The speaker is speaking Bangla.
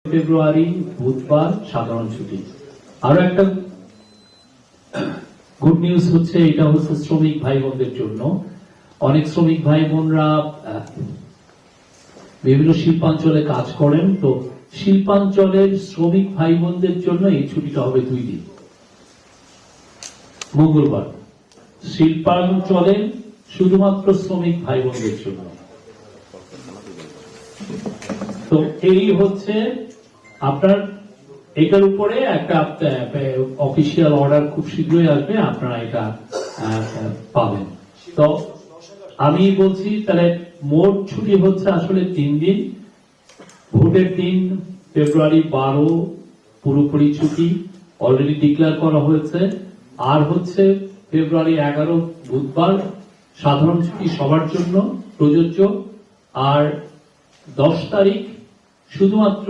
ফেব্রুয়ারি বুধবার সাধারণ ছুটি। আরো একটা গুড নিউজ হচ্ছে, এটা হচ্ছে শ্রমিক ভাই বোনদের জন্য। অনেক শ্রমিক ভাই বোনরা বিভিন্ন শিল্পাঞ্চলে কাজ করেন, তো শিল্পাঞ্চলের শ্রমিক ভাই বোনদের জন্য এই ছুটিটা হবে 2 দিন। মঙ্গলবার শিল্পাঞ্চলে শুধুমাত্র শ্রমিক ভাই বোনদের জন্য। তো এই হচ্ছে আপনার, এটার উপরে একটা অফিসিয়াল অর্ডার খুব শীঘ্রই আসবে, আপনারা এটা পাবেন। তো আমি বলছি তাহলে মোট ছুটি হচ্ছে আসলে 3 দিন। ভোটের দিন ফেব্রুয়ারি 12 পুরোপুরি ছুটি অলরেডি ডিক্লেয়ার করা হয়েছে, আর হচ্ছে ফেব্রুয়ারি 11 বুধবার সাধারণ ছুটি সবার জন্য প্রযোজ্য, আর 10 তারিখ শুধুমাত্র